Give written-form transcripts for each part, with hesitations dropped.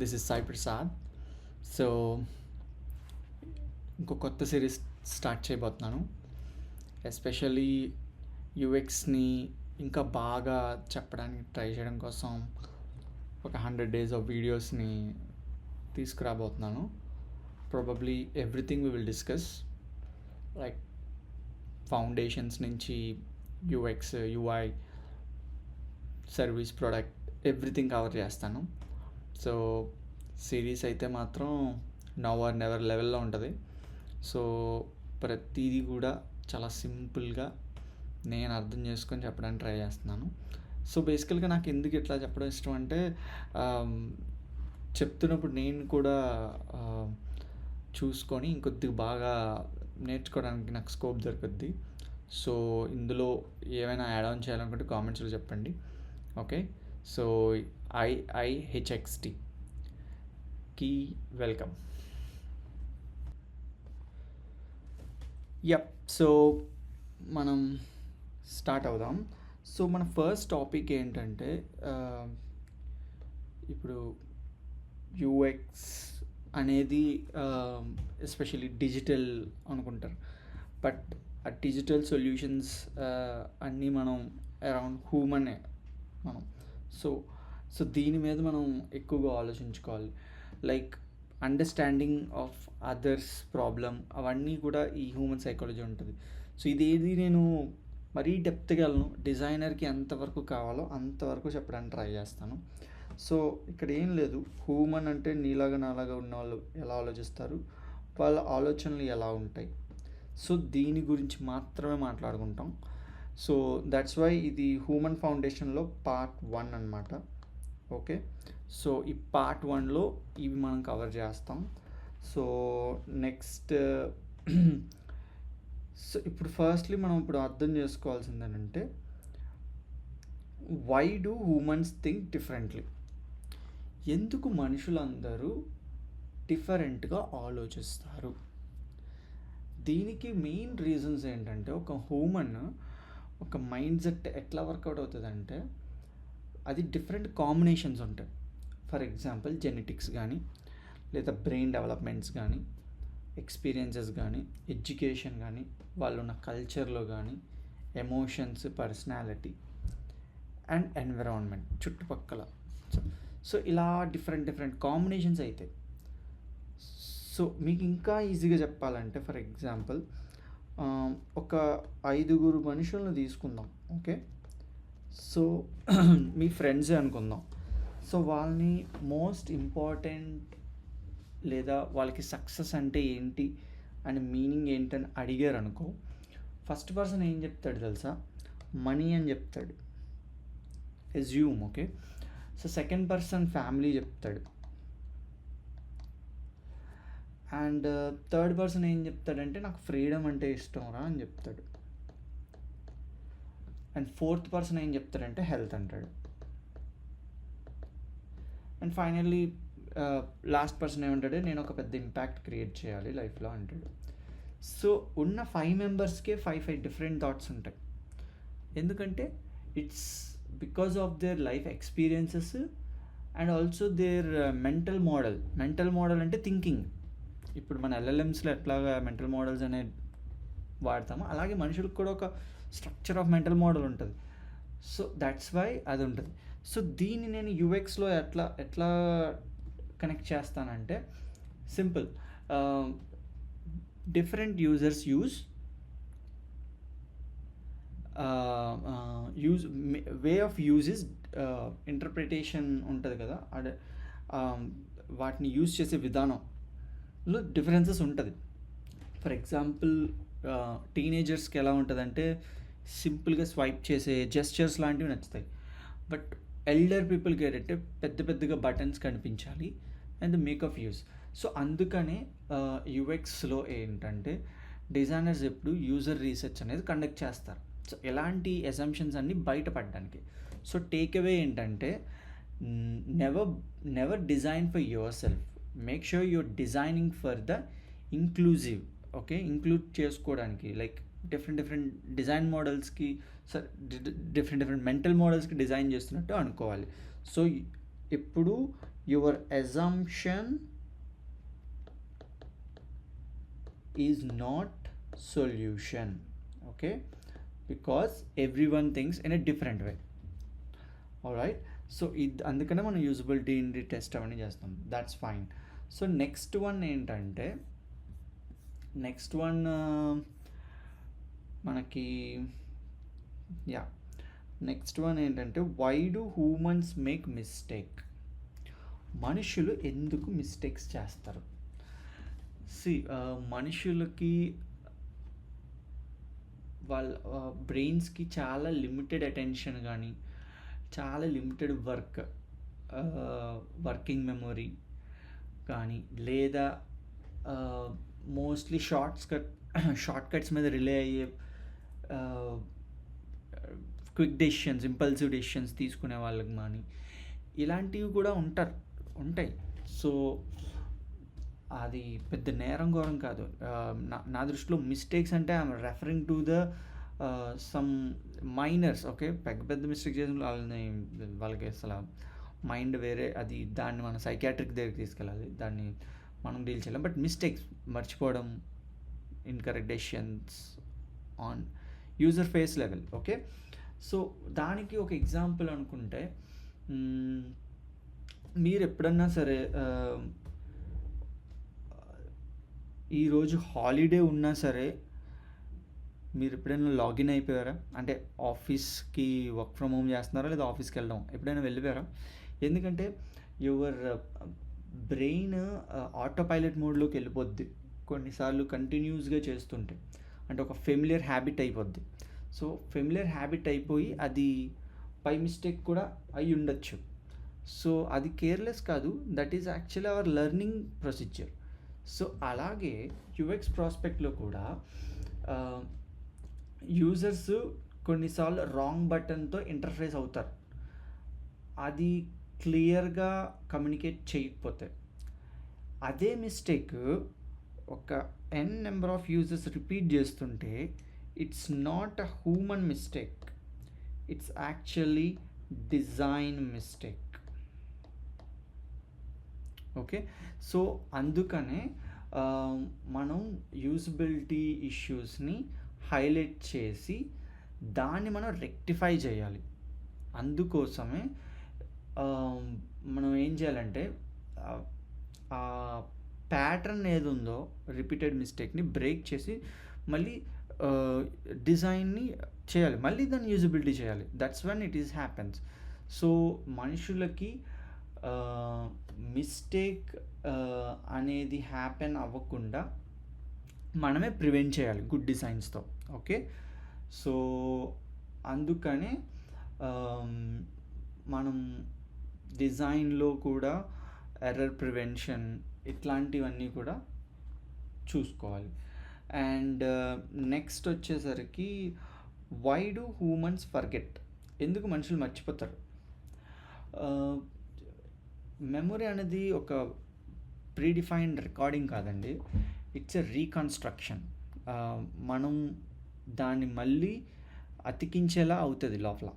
This is Sai Prasad. So ఇంకో కొత్త series start చేయబోతున్నాను. ఎస్పెషల్లీ యూఎక్స్ని ఇంకా బాగా చెప్పడానికి ట్రై చేయడం కోసం ఒక 100 days ఆఫ్ వీడియోస్ని తీసుకురాబోతున్నాను. Probably everything we will discuss, like foundations నుంచి UX, UI, service, product, everything cover చేస్తాను. సో సిరీస్ అయితే మాత్రం నవ్ ఆర్ నెవర్ లెవెల్లో ఉంటుంది. సో ప్రతిదీ కూడా చాలా సింపుల్గా నేను అర్థం చేసుకొని చెప్పడానికి ట్రై చేస్తున్నాను. సో బేసికల్గా నాకు ఎందుకు ఇట్లా చెప్పడం ఇష్టం అంటే, చెప్తున్నప్పుడు నేను కూడా చూసుకొని ఇంకొద్దిగా బాగా నేర్చుకోవడానికి నాకు స్కోప్ దొరుకుద్ది. సో ఇందులో ఏమైనా యాడ్ ఆన్ చేయాలనుకుంటే కామెంట్స్లో చెప్పండి. ఓకే, సో IIHXTకి వెల్కమ్. యప్, సో మనం స్టార్ట్ అవుదాం. సో మన ఫస్ట్ టాపిక్ ఏంటంటే, ఇప్పుడు యూఎక్స్ అనేది ఎస్పెషల్లీ డిజిటల్ అనుకుంటారు, బట్ ఆ డిజిటల్ సొల్యూషన్స్ అన్నీ మనం అరౌండ్ హ్యూమనే మనం. సో దీని మీద మనం ఎక్కువగా ఆలోచించుకోవాలి. Like understanding of others problem, అవన్నీ కూడా ఈ హ్యూమన్ సైకాలజీ ఉంటుంది. సో ఇదేది నేను మరీ డెప్త్గా వెళ్ళను, డిజైనర్కి ఎంతవరకు కావాలో అంతవరకు చెప్పడానికి ట్రై చేస్తాను. సో ఇక్కడ ఏం లేదు, హ్యూమన్ అంటే నీలాగా నాలాగా ఉన్న వాళ్ళు ఎలా ఆలోచిస్తారు, వాళ్ళ ఆలోచనలు ఎలా ఉంటాయి, సో దీని గురించి మాత్రమే మాట్లాడుకుంటాం. సో దట్స్ వై ఇది హ్యూమన్ ఫౌండేషన్లో పార్ట్ 1 అన్నమాట. ఓకే, సో ఈ పార్ట్ 1లో ఇవి మనం కవర్ చేస్తాం. సో నెక్స్ట్ సో ఇప్పుడు ఫస్ట్లీ మనం ఇప్పుడు అర్థం చేసుకోవాల్సింది ఏంటంటే, why do humans think differently? ఎందుకు మనుషులందరూ డిఫరెంట్గా ఆలోచిస్తారు? దీనికి మెయిన్ రీజన్స్ ఏంటంటే, ఒక హ్యూమన్ ఒక మైండ్ సెట్ ఎట్లా వర్కౌట్ అవుతుందంటే, అది డిఫరెంట్ కాంబినేషన్స్ ఉంటాయి. ఫర్ ఎగ్జాంపుల్ జెనెటిక్స్ కానీ, లేదా బ్రెయిన్ డెవలప్మెంట్స్ కానీ, ఎక్స్పీరియన్సెస్ కానీ, ఎడ్యుకేషన్ కానీ, వాళ్ళు ఉన్న కల్చర్లో కానీ, ఎమోషన్స్, పర్సనాలిటీ అండ్ ఎన్విరాన్మెంట్, చుట్టుపక్కల. సో ఇలా డిఫరెంట్ కాంబినేషన్స్ అవుతాయి. సో మీకు ఇంకా ఈజీగా చెప్పాలంటే, ఫర్ ఎగ్జాంపుల్ ఒక 5 మనుషులను తీసుకుందాం. ఓకే, సో మీ ఫ్రెండ్సే అనుకుందాం. సో వాళ్ళని మోస్ట్ ఇంపార్టెంట్ లేదా వాళ్ళకి సక్సెస్ అంటే ఏంటి అని, మీనింగ్ ఏంటని అడిగారు అనుకో, ఫస్ట్ పర్సన్ ఏం చెప్తాడు తెలుసా? మనీ అని చెప్తాడు, assume. Okay, so second person family చెప్తాడు, అండ్ థర్డ్ పర్సన్ ఏం చెప్తాడంటే నాకు ఫ్రీడమ్ అంటే ఇష్టం రా అని చెప్తాడు, అండ్ ఫోర్త్ పర్సన్ ఏం చెప్తాడంటే హెల్త్ అంటాడు, అండ్ ఫైనల్లీ లాస్ట్ పర్సన్ ఏమంటాడు, నేను ఒక పెద్ద ఇంపాక్ట్ క్రియేట్ చేయాలి లైఫ్లో అంటాడు. సో ఉన్న 5 మెంబర్స్కే 5 డిఫరెంట్ థాట్స్ ఉంటాయి. ఎందుకంటే it's because of their life experiences and also their mental model అంటే థింకింగ్. ఇప్పుడు మన LLMsలో ఎట్లాగా మెంటల్ మోడల్స్ అనేది వాడతామో, అలాగే మనుషులకు కూడా ఒక స్ట్రక్చర్ ఆఫ్ మెంటల్ మోడల్ ఉంటుంది. సో దట్స్ వై అది ఉంటుంది. సో దీన్ని నేను యూఎక్స్లో ఎట్లా కనెక్ట్ చేస్తానంటే, simple, different users use way of use is interpretation ఉంటుంది కదా, అదే వాటిని యూజ్ చేసే విధానంలో డిఫరెన్సెస్ ఉంటుంది. ఫర్ ఎగ్జాంపుల్ టీనేజర్స్కి ఎలా ఉంటుందంటే, సింపుల్గా స్వైప్ చేసే జెస్చర్స్ లాంటివి నచ్చుతాయి. బట్ ఎల్డర్ పీపుల్కి ఏంటంటే పెద్దగా బటన్స్ కనిపించాలి and the make of use. So అందుకనే యూఎక్స్లో ఏంటంటే, డిజైనర్స్ ఎప్పుడు యూజర్ రీసెర్చ్ అనేది కండక్ట్ చేస్తారు. సో ఎలాంటి అసంప్షన్స్ అన్నీ బయటపడడానికి. సో టేక్ అవే ఏంటంటే, never design for yourself, make sure you're designing for the inclusive. Okay, include చేసుకోవడానికి, లైక్ డిఫరెంట్ డిజైన్ మోడల్స్కి, డిఫరెంట్ మెంటల్ మోడల్స్కి డిజైన్ చేస్తున్నట్టు అనుకోవాలి. సో ఎప్పుడు your assumption is not solution. Okay, because everyone thinks in a different way. Alright, so ఇది అందుకనే మనం usability in test అవన్నీ చేస్తాం. That's fine. So next one ఏంటంటే మనకి నెక్స్ట్ వన్ ఏంటంటే why do humans make mistake? మనుషులు ఎందుకు మిస్టేక్స్ చేస్తారు? మనుషులకి వాళ్ళ బ్రెయిన్స్కి చాలా లిమిటెడ్ అటెన్షన్ కానీ చాలా లిమిటెడ్ వర్కింగ్ మెమొరీ కానీ లేదా మోస్ట్లీ షార్ట్ కట్స్ మీద రిలే అయ్యే క్విక్ డెసిషన్స్, ఇంపల్సివ్ డెసిషన్స్ తీసుకునే వాళ్ళకి కానీ ఇలాంటివి కూడా ఉంటాయి. సో అది పెద్ద నేరం ఘోరం కాదు. నా దృష్టిలో మిస్టేక్స్ అంటే I'm referring to the some minors. Okay, పెద్ద మిస్టేక్ చేసిన వాళ్ళకి అసలు మైండ్ వేరే, అది దాన్ని మనం సైకాట్రిక్ దగ్గరికి తీసుకెళ్ళాలి, దాన్ని మనం డీల్ చేయలేం. బట్ మిస్టేక్స్ మర్చిపోవడం, incorrect decisions on user face level. Okay, so దానికి ఒక ఎగ్జాంపుల్ అనుకుంటే మీరు ఎప్పుడన్నా సరే ఈరోజు హాలిడే ఉన్నా సరే మీరు ఎప్పుడైనా లాగిన్ అయిపోయారా? అంటే ఆఫీస్కి వర్క్ ఫ్రమ్ హోమ్ చేస్తున్నారా లేదా ఆఫీస్కి వెళ్ళడం ఎప్పుడైనా వెళ్ళిపోయారా? ఎందుకంటే యువర్ బ్రెయిన్ ఆటో పైలట్ మోడ్లోకి వెళ్ళిపోద్ది కొన్నిసార్లు కంటిన్యూస్గా చేస్తుంటే. అంటే ఒక ఫెమిలియర్ హ్యాబిట్ అయిపోద్ది. సో ఫెమిలియర్ హ్యాబిట్ అయిపోయి అది పై మిస్టేక్ కూడా అయి ఉండొచ్చు. సో అది కేర్లెస్ కాదు, that is actually hour learning procedure. So అలాగే యూఎక్స్ ప్రాస్పెక్ట్లో కూడా యూజర్స్ కొన్నిసార్లు రాంగ్ బటన్తో ఇంటర్ఫేస్ అవుతారు, అది క్లియర్గా కమ్యూనికేట్ చేయకపోతే. అదే మిస్టేక్ ఒక n number of users repeat చేస్తుంటే it's not a human mistake, it's actually design mistake. Okay, so అందుకనే మనం యూజబిలిటీ ఇష్యూస్ని హైలైట్ చేసి దాన్ని మనం రెక్టిఫై చేయాలి. అందుకోసమే మనం ఏం చేయాలంటే ఆ ప్యాటర్న్ ఏది ఉందో రిపీటెడ్ మిస్టేక్ని బ్రేక్ చేసి మళ్ళీ డిజైన్ని చేయాలి, మళ్ళీ దాన్ని యూజబిలిటీ చేయాలి. That's when it is happens. So మనుషులకి మిస్టేక్ అనేది హ్యాపెన్ అవ్వకుండా మనమే ప్రివెంట్ చేయాలి గుడ్ డిజైన్స్తో. ఓకే, సో అందుకనే మనం డిజైన్లో కూడా ఎర్రర్ ప్రివెన్షన్ ఇట్లాంటివన్నీ కూడా చూసుకోవాలి. అండ్ నెక్స్ట్ వచ్చేసరికి వై డూ హ్యూమన్స్ ఫర్గెట్? ఎందుకు మనుషులు మర్చిపోతారు? మెమొరీ అనేది ఒక ప్రీడిఫైన్డ్ రికార్డింగ్ కాదండి, ఇట్స్ ఎ రీకన్స్ట్రక్షన్. మనం దాన్ని మళ్ళీ అతికించేలా అవుతుంది లోపల.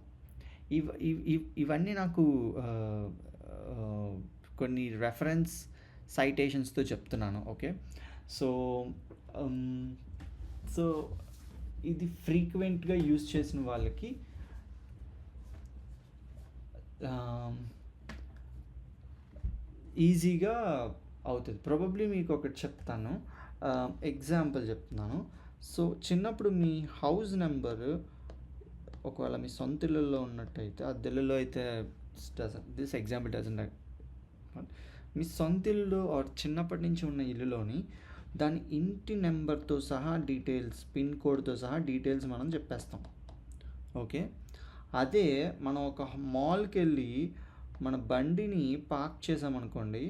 ఇవన్నీ నాకు కొన్ని రెఫరెన్స్ సైటేషన్స్తో చెప్తున్నాను. ఓకే, సో సో ఇది ఫ్రీక్వెంట్గా యూజ్ చేసిన వాళ్ళకి ఈజీగా అవుతుంది. ప్రాబబ్లీ మీకు ఒకటి చెప్తాను, ఎగ్జాంపుల్ చెప్తున్నాను. సో చిన్నప్పుడు మీ హౌస్ నెంబర్ ఒకవేళ మీ సొంత ఇళ్ళల్లో ఉన్నట్టయితే, అద్దెల్లో అయితే దిస్ ఎగ్జాంపుల్ డజంట్, మీ సొంత ఇల్లు ఆర్ చిన్నప్పటి నుంచి ఉన్న ఇల్లులోని దాని ఇంటి నెంబర్తో సహా డీటెయిల్స్, పిన్ కోడ్తో సహా డీటెయిల్స్ మనం చెప్పేస్తాం. ఓకే, అదే మనం ఒక మాల్కి వెళ్ళి మన బండిని పార్క్ చేసామనుకోండి,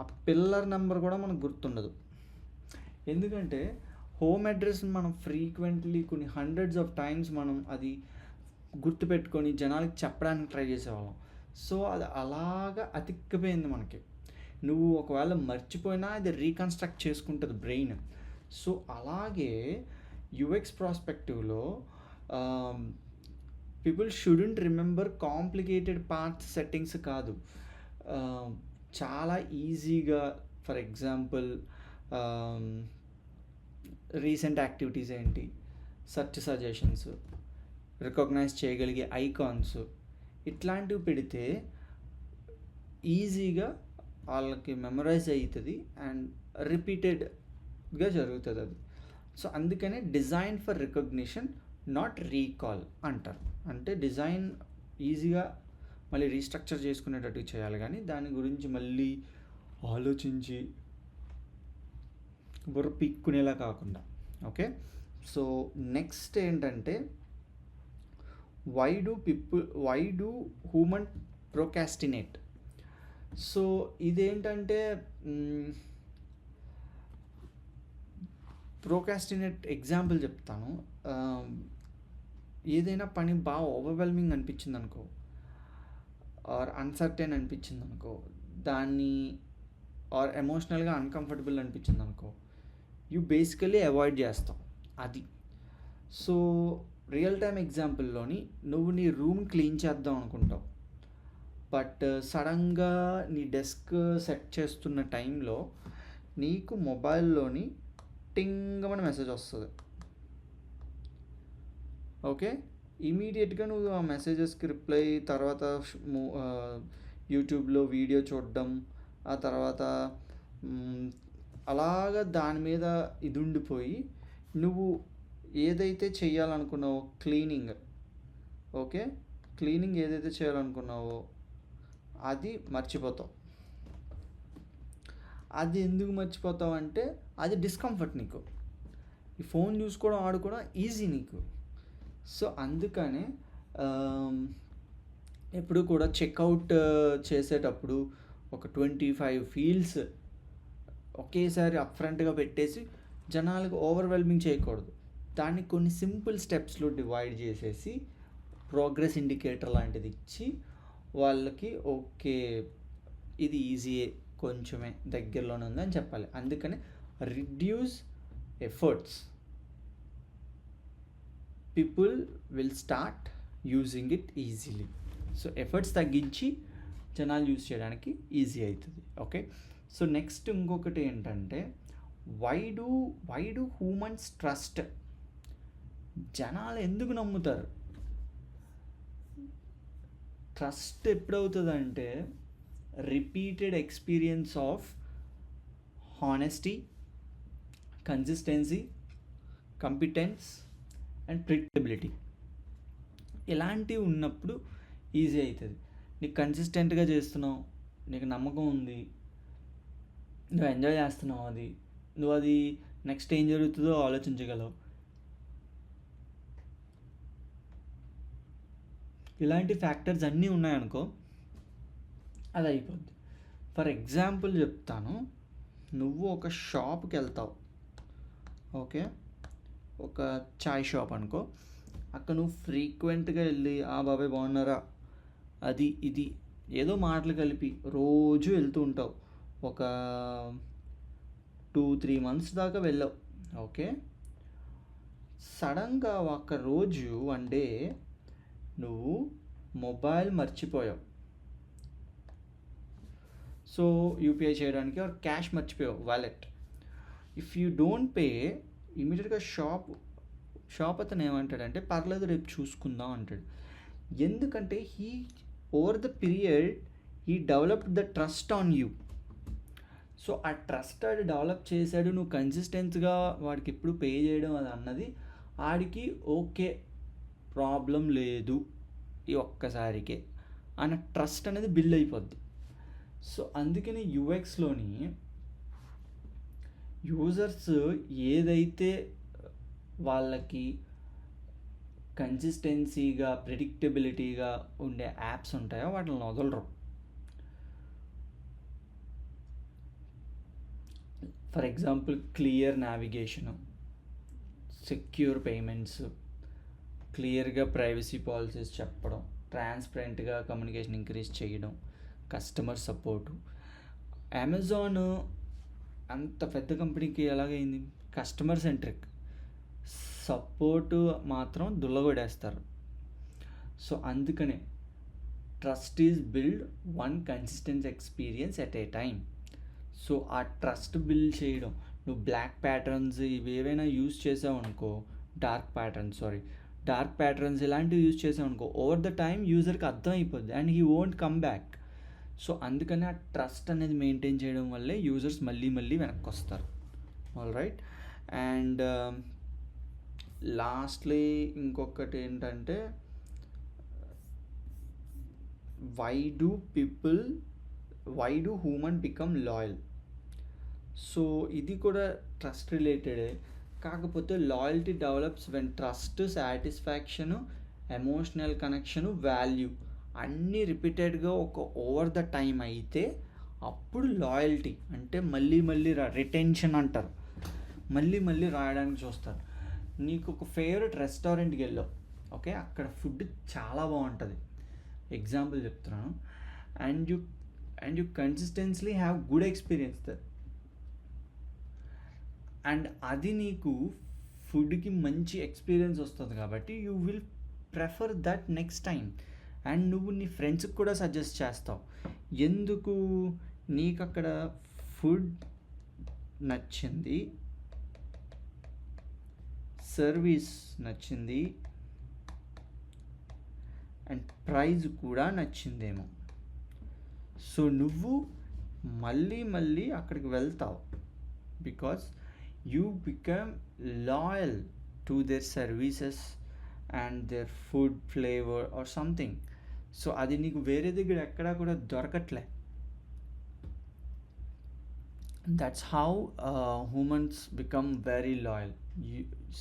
ఆ పిల్లర్ నెంబర్ కూడా మనకు గుర్తుండదు. ఎందుకంటే హోమ్ అడ్రస్ని మనం ఫ్రీక్వెంట్లీ కొన్ని హండ్రెడ్స్ ఆఫ్ టైమ్స్ మనం అది గుర్తుపెట్టుకొని జనాలకి చెప్పడానికి ట్రై చేసేవాళ్ళం. సో అది అలాగా అతిక్కిపోయింది మనకి. నువ్వు ఒకవేళ మర్చిపోయినా అది రీకన్స్ట్రక్ట్ చేసుకుంటుంది బ్రెయిన్. సో అలాగే యూఎక్స్ ప్రాస్పెక్టివ్లో people shouldn't remember complicated path settings కాదు, చాలా ఈజీగా ఫర్ ఎగ్జాంపుల్ రీసెంట్ యాక్టివిటీస్ ఏంటి, సెర్చ్ సజెషన్స్, రికగ్నైజ్ చేయగలిగే ఐకాన్స్, ఇట్లాంటివి పెడితే ఈజీగా వాళ్ళకి మెమరైజ్ అవుతుంది అండ్ రిపీటెడ్గా జరుగుతుంది అది. సో అందుకనే design for recognition not recall అంటారు. అంటే డిజైన్ ఈజీగా మళ్ళీ రీస్ట్రక్చర్ చేసుకునేటట్టు చేయాలి, కానీ దాని గురించి మళ్ళీ ఆలోచించి బుర్ర పీక్కునేలా కాకుండా. ఓకే, సో నెక్స్ట్ ఏంటంటే why do human procrastinate. So ఇదేంటంటే ప్రోకాస్టినేట్ ఎగ్జాంపుల్ చెప్తాను. ఏదైనా పని బాగా ఓవర్వెల్మింగ్ అనిపించింది అనుకో, ఆర్ అన్సర్టెన్ అనిపించింది అనుకో, దాన్ని ఆర్ ఎమోషనల్గా అన్కంఫర్టబుల్ అనిపించింది అనుకో, యూ బేసికలీ అవాయిడ్ చేస్తావు అది. సో రియల్ టైమ్ ఎగ్జాంపుల్లోని నువ్వు నీ రూమ్ క్లీన్ చేద్దాం అనుకుంటావు, బట్ సడన్గా నీ డెస్క్ సెట్ చేస్తున్న టైంలో నీకు మొబైల్లోని టింగమని మెసేజ్ వస్తుంది. ఓకే, ఇమీడియట్గా నువ్వు ఆ మెసేజెస్కి రిప్లై, తర్వాత యూట్యూబ్లో వీడియో చూడడం, ఆ తర్వాత అలాగా దాని మీద ఇది ఉండిపోయి నువ్వు ఏదైతే చేయాలనుకున్నావో క్లీనింగ్, ఓకే, క్లీనింగ్ ఏదైతే చేయాలనుకున్నావో అది మర్చిపోతావు. అది ఎందుకు మర్చిపోతావు అంటే అది డిస్కంఫర్ట్ నీకు. ఈ ఫోన్ చూసుకోవడం ఆడుకోవడం ఈజీ నీకు. సో అందుకనే ఎప్పుడు కూడా చెక్అవుట్ చేసేటప్పుడు ఒక 25 ఫీల్డ్స్ ఒకేసారి అప్ఫ్రంట్గా పెట్టేసి జనాలకు ఓవర్వెల్మింగ్ చేయకూడదు. దాన్ని కొన్ని సింపుల్ స్టెప్స్లో డివైడ్ చేసేసి ప్రోగ్రెస్ ఇండికేటర్ లాంటిది ఇచ్చి వాళ్ళకి ఓకే ఇది ఈజీయే, కొంచెమే దగ్గరలోనే ఉందని చెప్పాలి. అందుకని reduce efforts, people will start using it easily. So efforts తగ్గించి జనాలు యూజ్ చేయడానికి ఈజీ అవుతుంది. ఓకే, సో నెక్స్ట్ ఇంకొకటి ఏంటంటే వై డూ హ్యూమన్స్ ట్రస్ట్. జనాలు ఎందుకు నమ్ముతారు? ట్రస్ట్ ఎప్పుడవుతుందంటే repeated experience of honesty, consistency, competence and predictability ఇలాంటివి ఉన్నప్పుడు ఈజీ అవుతుంది. నీకు కన్సిస్టెంట్గా చేస్తున్నావు, నీకు నమ్మకం ఉంది, నువ్వు ఎంజాయ్ చేస్తున్నావు, నువ్వు అది నెక్స్ట్ ఏం జరుగుతుందో ఆలోచించగలవు. ఇలాంటి ఫ్యాక్టర్స్ అన్నీ ఉన్నాయనుకో అది అయిపోద్ది. ఫర్ ఎగ్జాంపుల్ చెప్తాను, నువ్వు ఒక షాప్కి వెళ్తావు, ఓకే, ఒక చాయ్ షాప్ అనుకో, అక్కడ నువ్వు ఫ్రీక్వెంట్గా వెళ్ళి ఆ బాబాయ్ బాగున్నారా అది ఇది ఏదో మాటలు కలిపి రోజు వెళ్తూ ఉంటావు. ఒక 2-3 months దాకా వెళ్ళావు. ఓకే, సడన్గా ఒక రోజు వన్ డే నువ్వు మొబైల్ మర్చిపోయావు. సో యూపీఐ చేయడానికి ఆర్ క్యాష్ మర్చిపోయావు, wallet. If you don't pay ఇమీడియట్గా షాప్ అతను ఏమంటాడంటే పర్లేదు రేపు చూసుకుందాం అంటాడు. ఎందుకంటే over the period he developed the trust on you. So ఆ ట్రస్ట్ అది డెవలప్ చేశాడు, నువ్వు కన్సిస్టెన్స్గా వాడికి ఎప్పుడు పే చేయడం అది అన్నది ఆడికి ఓకే ప్రాబ్లం లేదు ఈ ఒక్కసారికే అన్న ట్రస్ట్ అనేది బిల్డ్ అయిపోద్ది. సో అందుకని యూఎక్స్లోని యూజర్స్ ఏదైతే వాళ్ళకి కన్సిస్టెన్సీగా ప్రిడిక్టబిలిటీగా ఉండే యాప్స్ ఉంటాయో వాటిని వదలరు. For example clear navigation, secure payments, క్లియర్గా ప్రైవసీ పాలసీస్ చెప్పడం, ట్రాన్స్పరెంట్గా కమ్యూనికేషన్ ఇంక్రీజ్ చేయడం, కస్టమర్ సపోర్టు. అమెజాన్ అంత పెద్ద కంపెనీకి ఎలాగైంది? కస్టమర్ సెంట్రిక్, సపోర్టు మాత్రం దుల్లగొడేస్తారు. సో అందుకనే trust is build one consistent experience at a time. So ఆ ట్రస్ట్ బిల్డ్ చేయడం, నువ్వు బ్లాక్ ప్యాటర్న్స్ ఇవి ఏవైనా యూస్ చేసావు అనుకో, డార్క్ ప్యాటర్న్స్ ఇలాంటివి యూజ్ చేసావు అనుకో, ఓవర్ ద టైం యూజర్కి అర్థమైపోద్ది and he won't come back. So అందుకని ఆ ట్రస్ట్ అనేది మెయింటైన్ చేయడం వల్లే యూజర్స్ మళ్ళీ వెనక్కి వస్తారు. All right. అండ్ లాస్ట్లీ ఇంకొకటి ఏంటంటే, why do human become loyal? So ఇది కూడా ట్రస్ట్ రిలేటెడే, కాకపోతే loyalty develops when trust, satisfaction, emotional connection, value అన్నీ రిపీటెడ్గా ఒక ఓవర్ ద టైం అయితే అప్పుడు లాయల్టీ అంటే మళ్ళీ రిటెన్షన్ అంటారు, మళ్ళీ రాయడానికి చూస్తారు. నీకు ఒక ఫేవరెట్ రెస్టారెంట్కి వెళ్ళావు, ఓకే, అక్కడ ఫుడ్ చాలా బాగుంటుంది, ఎగ్జాంపుల్ చెప్తున్నాను, and you కన్సిస్టెన్స్లీ have good experience that, and అది నీకు ఫుడ్కి మంచి ఎక్స్పీరియన్స్ వస్తుంది కాబట్టి you will prefer that next time. And నువ్వు నీ ఫ్రెండ్స్కి కూడా సజెస్ట్ చేస్తావు. ఎందుకు? నీకు అక్కడ ఫుడ్ నచ్చింది, సర్వీస్ నచ్చింది, అండ్ ప్రైజ్ కూడా నచ్చిందేమో. సో నువ్వు మళ్ళీ అక్కడికి వెళ్తావు because you become loyal to their services and their food flavor or something. So అది నీకు వేరే దగ్గర ఎక్కడా కూడా దొరకట్లే. That's how humans become very loyal.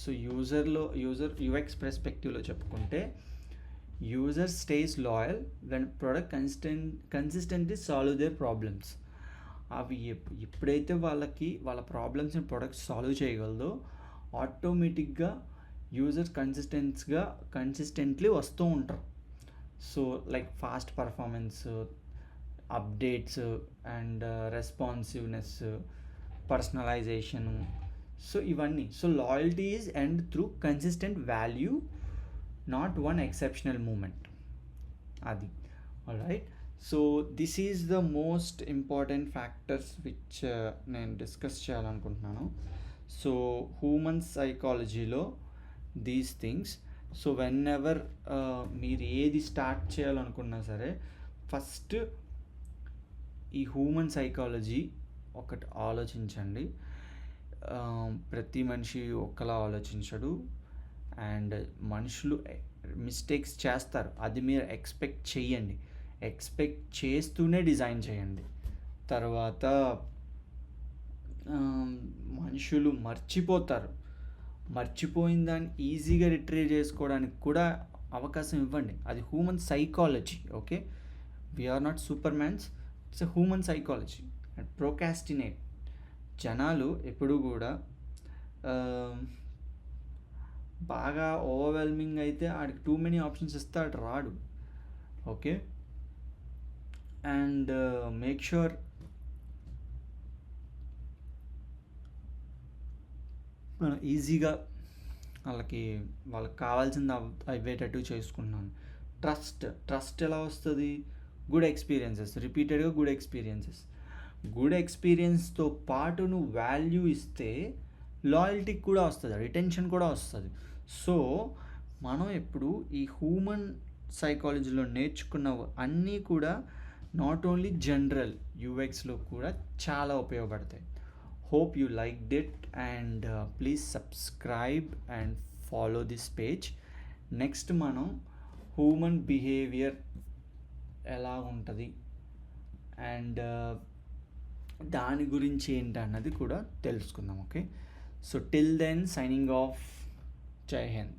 So user UX పర్స్పెక్టివ్లో చెప్పుకుంటే, user stays loyal when product consistently solve their problems. అవి ఎప్పుడైతే వాళ్ళ ప్రాబ్లమ్స్ని ప్రొడక్ట్స్ సాల్వ్ చేయగలదో ఆటోమేటిక్గా యూజర్స్ కన్సిస్టెంట్లీ వస్తూ ఉంటారు. So like fast performance, updates and responsiveness, personalisation, so ఇవన్నీ. So loyalty is earned through consistent value, not one exceptional moment. అది. All right. So this is the most important factors which నేను discuss చేయాలనుకుంటున్నాను. So human సైకాలజీలో these things. So when whenever ఏది start చేయాలనుకున్నా సరే, first ఈ human psychology ఒకటి ఆలోచించండి. ప్రతి మనిషి ఒక్కలా ఆలోచించడు, అండ్ మనుషులు మిస్టేక్స్ చేస్తారు, అది మీరు ఎక్స్పెక్ట్ చేయండి. ఎక్స్పెక్ట్ చేస్తూనే డిజైన్ చేయండి. తర్వాత మనుషులు మర్చిపోయిన దాన్ని ఈజీగా రిట్రీవ్ చేసుకోవడానికి కూడా అవకాశం ఇవ్వండి. అది human psychology. Okay, we're not super mans, it's a human psychology. And procrastinate. జనాలు ఎప్పుడు కూడా బాగా ఓవర్వెల్మింగ్ అయితే ఆడికి టూ మెనీ ఆప్షన్స్ ఇస్తాడు, రాడు. ఓకే, అండ్ మేక్ ష్యూర్ మనం ఈజీగా వాళ్ళకి కావాల్సింది అయ్యేటట్టు చేసుకున్నాను. ట్రస్ట్ ఎలా వస్తుంది? గుడ్ ఎక్స్పీరియన్సెస్, రిపీటెడ్గా గుడ్ ఎక్స్పీరియన్స్తో పాటు నువ్వు వాల్యూ ఇస్తే లాయల్టీకి కూడా వస్తుంది, రిటెన్షన్ కూడా వస్తుంది. సో మనం ఎప్పుడు ఈ హ్యూమన్ సైకాలజీలో నేర్చుకున్నవి అన్నీ కూడా నాట్ ఓన్లీ జనరల్, యూఎక్స్లో కూడా చాలా ఉపయోగపడతాయి. Hope you liked it, and please subscribe and follow this page. Next మనం హ్యూమన్ బిహేవియర్ ఎలా ఉంటుంది అండ్ దాని గురించి ఏంటన్నది కూడా తెలుసుకుందాం. Okay, so till then signing off. Jai Hind.